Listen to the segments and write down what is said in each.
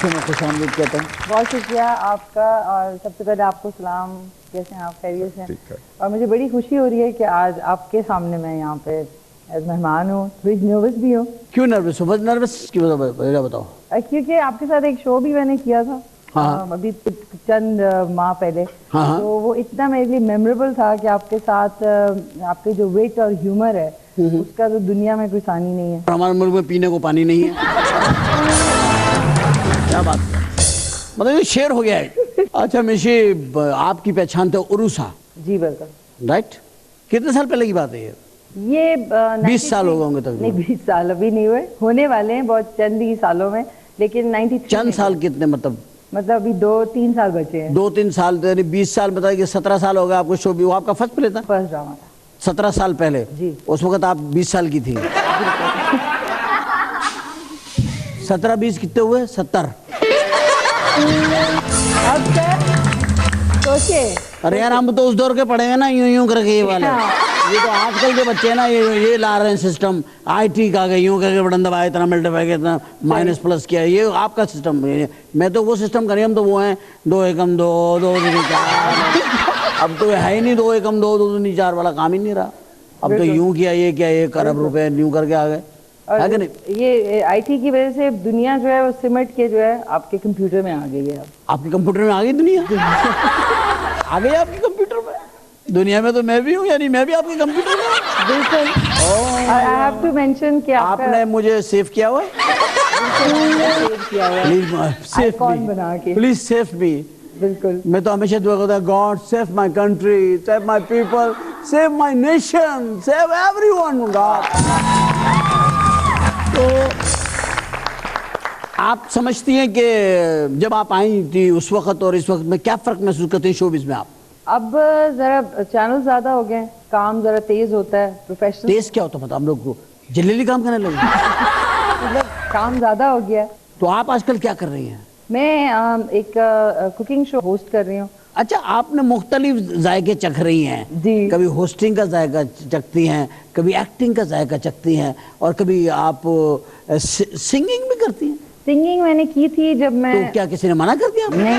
से मैं खुशामदीद कहता हूँ। बहुत शुक्रिया आपका, और सबसे पहले आपको सलाम। कैसे हैं आप? खैरियत से? और मुझे बड़ी खुशी हो रही है कि आज आपके सामने मैं यहाँ पे एज मेहमान हूँ। थोड़ी नर्वस भी हो। क्यों नर्वस हो? बस नर्वस क्यों बताओ? क्योंकि आपके साथ एक शो भी मैंने किया था। हाँ। अभी चंद माह पहले। हाँ। तो वो इतना मेरे लिए मेमोरेबल था कि आपके साथ आपके जो विट और ह्यूमर है उसका तो दुनिया में कोई सानी नहीं है। हमारे मुल्क में पीने को पानी नहीं है। क्या बात है, मतलब ये शेर हो गया है। अच्छा मिशी, आपकी पहचान तो उरूसा? जी बिल्कुल। राइट। कितने साल पहले की बात है ये 20 साल हो गए होंगे तक? नहीं, 20 साल अभी नहीं हुए, होने वाले हैं बहुत चंद ही सालों में, लेकिन 93 चंद साल कितने? मतलब अभी 2-3 साल बचे हैं। 2-3 साल, 20 साल बताइए कि 17 साल हो गए आपको शो भी। वो आपका फर्स्ट प्ले था? फर्स्ट ड्रामा था। 17 साल पहले जी। उस वक्त आप 20 साल की थी। 17-20 कितने हुए? 70। अब सोचे। अरे यार हम तो उस दौर के पढ़े हैं ना, यूं यूं करके ये वाले। ये तो आजकल के बच्चे हैं ना, ये ला रहे हैं सिस्टम। IT का गए यूं करके बटन दबाए, इतना मल्टीप्लाई किया, इतना माइनस प्लस किया। ये आपका सिस्टम। मैं तो वो सिस्टम करी, हम तो वो हैं 2 एकम 2 2 दूनी 4। अब तो है ही नहीं 2 एकम 2 2 दूनी 4 वाला, काम ही नहीं रहा। अब तो यूं किया, ये क्या 1 अरब रुपए यूं करके आ गए, है कि नहीं? ये IT की वजह से दुनिया जो है वो सिमट के जो है आपके कंप्यूटर में आ गई है। अब आपके कंप्यूटर में आ गई दुनिया? आ गई आपके कंप्यूटर में? दुनिया में तो मैं भी हूँ, यानी मैं भी आपके कंप्यूटर में हूँ। बिल्कुल। आई हैव टू मेंशन कि आपने मुझे सेव किया हुआ है? प्लीज सेव कौन बना के? Please save me. बिल्कुल। मैं तो हमेशा दुआ करता हूँ, God save my country, save my people, save my nation, save everyone God. तो आप समझती हैं कि जब आप आई थी उस वक्त और इस वक्त में क्या फर्क महसूस करते हैं शोबिज़ में आप? अब जरा चैनल ज्यादा हो गए, काम जरा तेज होता है, प्रोफेशनल। तेज क्या होता है? मतलब हम लोग को जल्दी काम करने लगे। मतलब काम ज्यादा हो गया। तो आप आजकल क्या कर रही हैं? मैं एक कुकिंग शो होस्ट कर रही हूँ। अच्छा, आपने मुख्तलिफ जायके चख रही हैं जी। कभी होस्टिंग का जायका चखती हैं, कभी एक्टिंग का जायका चखती हैं, और कभी आप सिंगिंग भी करती हैं। सिंगिंग मैंने की थी जब मैं। तो क्या किसी ने मना कर दिया? नहीं।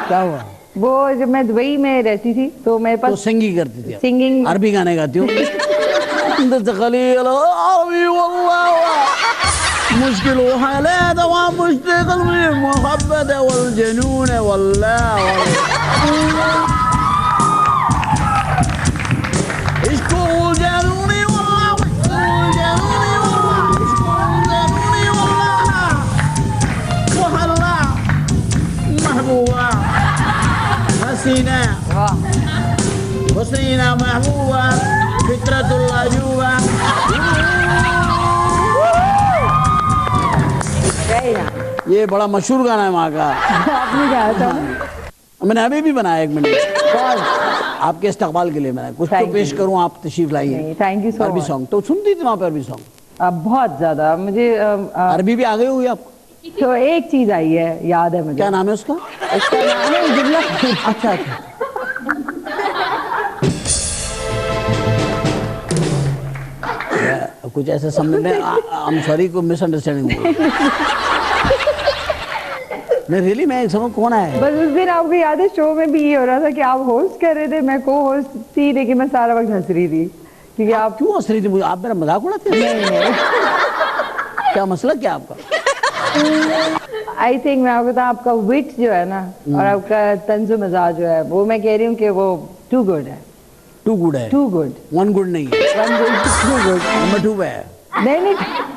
क्या हुआ? वो जब मैं दुबई में रहती थी तो मेरे पास तो सिंगिंग करती थी? सिंगिंग। अरबी गाने गाती हूँ? मुश्किल है दवा मुश्किल मोहब्बत वल जुनून वल्लाह इसको जुनूनी वल्लाह जुनूनी वल्लाह इसको जुनूनी वल्लाह वहल्ला महबूबा हसीना हसीना महबूबा फितरतुल अजूबा। ये बड़ा मशहूर गाना है वहाँ का। आपने गाया था? मैंने अभी भी बनाया 1 मिनट आपके इस्तकबाल के लिए। मैं कुछ तो पेश करूँ, आप तशरीफ लाइए। Thank you so much. अरबी सॉन्ग तो सुनती थी वहाँ पे? अरबी सॉन्ग बहुत ज्यादा मुझे अरबी भी आ गई हुई आपको? तो एक चीज आई है, याद है मुझे। क्या नाम है उसका? उसका नाम है जुमला। अच्छा अच्छा। कुछ ऐसा समझ में आई एम सॉरी को मिसअंडरस्टैंडिंग नहीं रियली। मैं समझ कौन है? बस उस दिन आपको याद है शो में भी ये हो रहा था कि आप होस्ट कर रहे थे, मैं को होस्ट थी, लेकिन मैं सारा वक्त हंस रही थी क्योंकि आप क्यों हंस रही थी? आप मेरा मजाक उड़ाते थे? नहीं। क्या मसला क्या आपका? आई थिंक मैं आपको बताऊं, आपका विट जो है ना और आपका तंज़ो मज़ाज जो है, वो मैं कह रही हूँ कि वो टू गुड है। टू गुड है? Two good. 1 गुड नहीं है। 1 गुड, 2 गुड। नंबर 2 है? नहीं।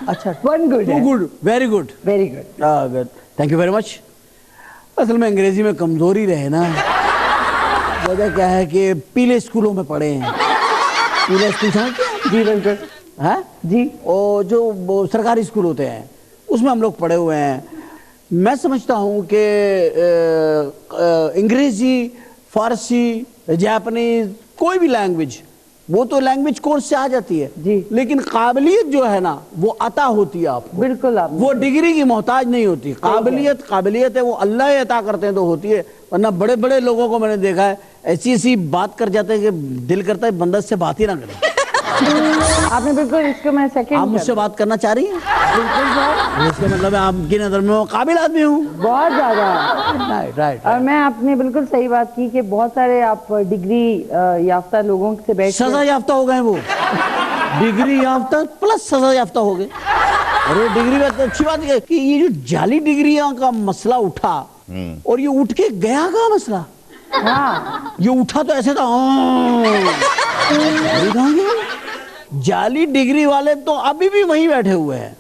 अच्छा 1 गुड है। 2 good, very good. Very good. Good, thank you very much. असल में अंग्रेजी में कमजोरी रहे ना, वजह क्या है कि पीले स्कूलों में पढ़े हैं। पीले स्कूल समझते हैं? जी बिल्कुल। हाँ जी। और जो सरकारी स्कूल होते हैं उसमें हम लोग पढ़े हुए हैं। मैं समझता हूँ कि अंग्रेजी, फारसी, जापानीज, कोई भी लैंग्वेज, वो तो लैंग्वेज कोर्स से आ जाती है जी, लेकिन काबिलियत जो है ना वो अता होती है आपको। बिल्कुल। आप वो डिग्री की मोहताज नहीं होती। काबिलियत है वो अल्लाह ही अता करते हैं तो होती है। वरना बड़े बड़े लोगों को मैंने देखा है ऐसी ऐसी बात कर जाते हैं कि दिल करता है बंदा से बात ही ना करे। आपने बिल्कुल इसको मैं सेकंड आप मुझसे बात करना चाह रही हैं? बिल्कुल सर, इसका मतलब है आपकी नजर में वो काबिल आदमी हूँ। बहुत ज्यादा। Right right. और मैं आपने बिल्कुल सही बात की कि बहुत सारे आप डिग्री याफ्ता लोगों से बैठ के- सजा याफ्ता हो गए वो, डिग्री याफ्ता प्लस सजा याफ्ता हो गए। अरे डिग्री में तो अच्छी बात है कि ये जो जाली डिग्रियां का मसला उठा और ये उठ के गया का मसला, हाँ ये उठा तो ऐसे था जाली कहाँ गया? जाली डिग्री वाले तो अभी भी वहीं बैठे हुए हैं।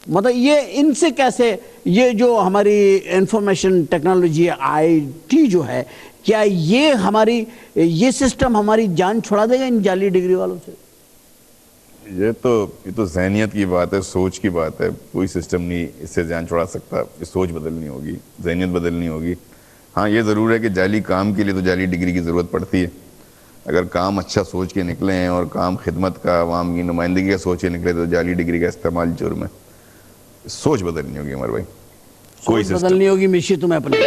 मतलब ये इनसे कैसे, ये जो हमारी इंफॉर्मेशन टेक्नोलॉजी आईटी जो है, क्या ये हमारी ये सिस्टम हमारी जान छुड़ा देगा इन जाली डिग्री वालों से? ये तो ज़हनियत की बात है, सोच की बात है। कोई सिस्टम नहीं इससे जान छुड़ा सकता। ये सोच बदलनी होगी, ज़हनियत बदलनी होगी। हाँ, ये ज़रूर है कि जाली काम के लिए तो जाली डिग्री की ज़रूरत पड़ती है। अगर काम अच्छा सोच के निकले हैं और काम खिदमत का, आवाम की नुमाइंदगी का सोच के निकले तो जाली डिग्री का इस्तेमाल जुर्म है। सोच बदलनी होगी हमारे भाई, कोई सोच बदलनी होगी। मिशी तुम्हें अपनी,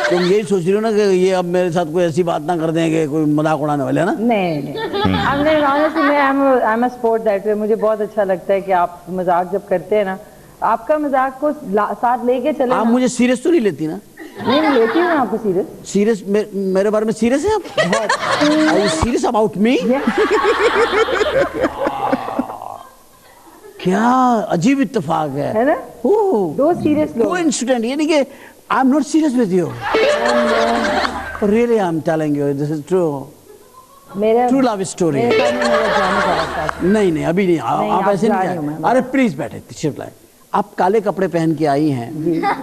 तुम यही सोच रही हो ना कि ये अब मेरे साथ कोई ऐसी बात ना कर देंगे, कोई मजाक उड़ाने वाले, है ना? नहीं हमने honestly, मैं I am a sport that way. मुझे बहुत अच्छा लगता है कि आप मजाक जब करते हैं ना, आपका मजाक को साथ लेके चले आप ना। मुझे सीरियस तो नहीं लेती ना? नहीं मैं लेती हूँ आपको सीरियस। सीरियस मेरे बारे में सीरियस है आप? Are you serious about me? क्या अजीब इत्तेफाक है ना? ओह, दो सीरियस लोग। कोइंसिडेंट, यानी कि I am not serious with you, really I am telling you, this is true, मेरा ट्रू लव स्टोरी। मेरे साथ में मेरा जाने का रास्ता है। नहीं नहीं अभी नहीं, नहीं, आप आप ऐसे जा नहीं रही हो, जाए। मैं- अरे प्लीज बैठे शिवलाल, आप काले कपड़े पहन के आई हैं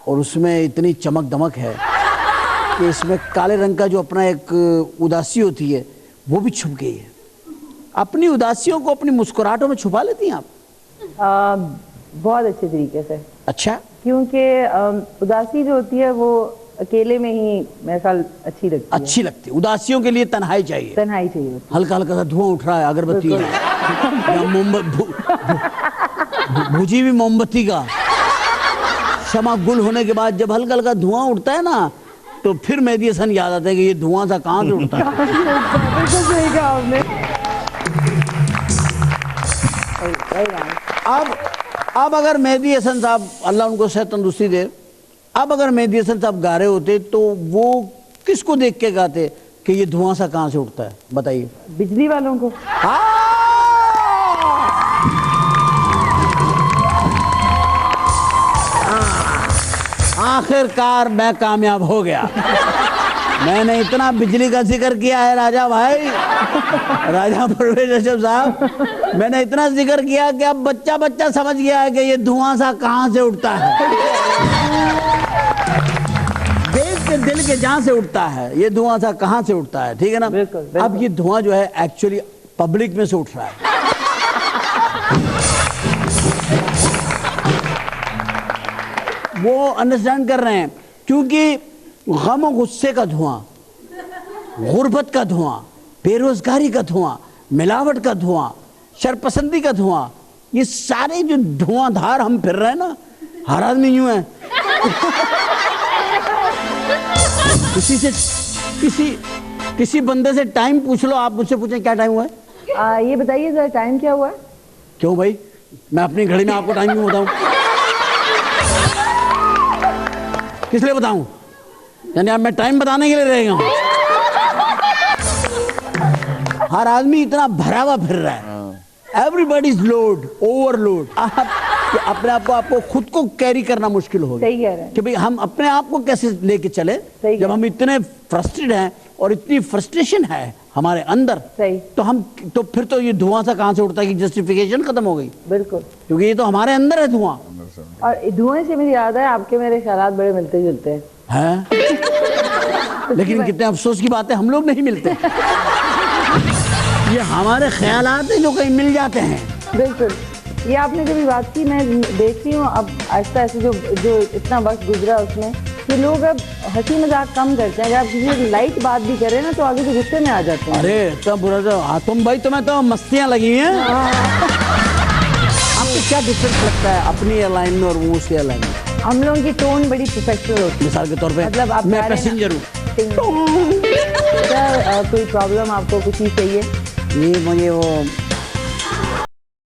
और उसमें इतनी चमक दमक है कि इसमें काले रंग का जो अपना एक उदासी होती है वो भी छुप गई है। अपनी उदासियों को अपनी मुस्कुराहटों में छुपा लेती हैं आप? बहुत अच्छे तरीके से, अच्छा, क्योंकि उदासी जो होती है वो अकेले में ही मेरे ख्याल अच्छी लगती है। अच्छी लगती है। उदासियों के लिए तन्हाई चाहिए, तन्हाई चाहिए होती हल्का हल्का सा धुआं उठ रहा है अगरबत्ती बिल्कुल। या भुजी हुई मोमबत्ती का शमा गुल होने के बाद जब हल्का हल्का धुआं उठता है ना, तो फिर मेहदी हसन याद आता है कि ये धुआं सा कहाँ से उठता है। बिल्कुल सही कहा आपने। सही बात। अब अगर मेहदी हसन साहब, अल्लाह उनको सेहत तंदुरुस्ती दे, अब अगर मेहदी हसन साहब गा रहे होते तो वो किसको देख के गाते कि ये धुआं सा कहाँ से उठता है? बताइए। बिजली वालों को। आखिरकार मैं कामयाब हो गया। मैंने इतना बिजली का जिक्र किया है राजा भाई, राजा परवेज अशरफ साहब, मैंने इतना जिक्र किया कि अब बच्चा बच्चा समझ गया है कि ये धुआं सा कहाँ से उठता है, देश के दिल के जहां से उठता है, ये धुआं सा कहाँ से उठता है, ठीक है ना? बिल्कुल, बिल्कुल। अब ये धुआं जो है एक्चुअली पब्लिक में से उठ रहा है। वो अंडरस्टैंड कर रहे हैं, क्योंकि गम और गुस्से का धुआं, गुर्बत का धुआं, बेरोजगारी का धुआं, मिलावट का धुआं, शरपसंदी का धुआं, ये सारे जो धुआंधार हम फिर रहे हैं ना, हर आदमी यूं है। किसी बंदे से टाइम पूछ लो, आप मुझसे पूछें क्या टाइम हुआ है? ये बताइए जरा टाइम क्या हुआ है? क्यों भाई, मैं अपनी घड़ी में आपको टाइम क्यों बताऊं? किस लिए बताऊं? यानी अब मैं टाइम बताने के लिए रह गया हूं? हर आदमी इतना भरा हुआ फिर रहा है, एवरीबडी इज लोड, ओवरलोड। आप अपने आप को आपको खुद को कैरी करना मुश्किल हो गया। सही कह रहे हैं। कि भाई हम अपने आप को कैसे लेके चले सही जब हम इतने फ्रस्ट्रेटेड हैं और इतनी फ्रस्ट्रेशन है हमारे अंदर। सही। तो फिर तो ये धुआं सा कहां से उठता है कि जस्टिफिकेशन खत्म हो गई, बिल्कुल। क्योंकि ये तो हमारे अंदर है धुआं। और धुएं से मुझे याद है आपके मेरे ख्यालात बड़े मिलते जुलते हैं। हैं? लेकिन कितने अफसोस की बात है, हम लोग नहीं मिलते। ये हमारे ख्यालात हैं जो कहीं मिल जाते हैं। बिल्कुल, ये आपने कभी बात की, मैं देखती हूँ अब आहिस्ता ऐसे जो इतना वक्त गुजरा उसमें, कि लोग अब हंसी मजाक कम करते हैं। अगर आप किसी लाइट बात भी करें ना तो आगे से गुस्से में आ जाते हैं। अरे तब बुरा तो तुम भाई, तुम्हें तो मस्तियां लगी हैं। आपको क्या डिफरेंस लगता है अपनी एयरलाइन में और वो उसकी एयरलाइन में? हम लोगों की टोन बड़ी प्रोफेशनल होती है। मिसाल के तौर पे मतलब आप मैं जा रहे हैं ना- पैसेंजर हूँ, सर कोई प्रॉब्लम, आपको कुछ चीज़ चाहिए? ये मुझे वो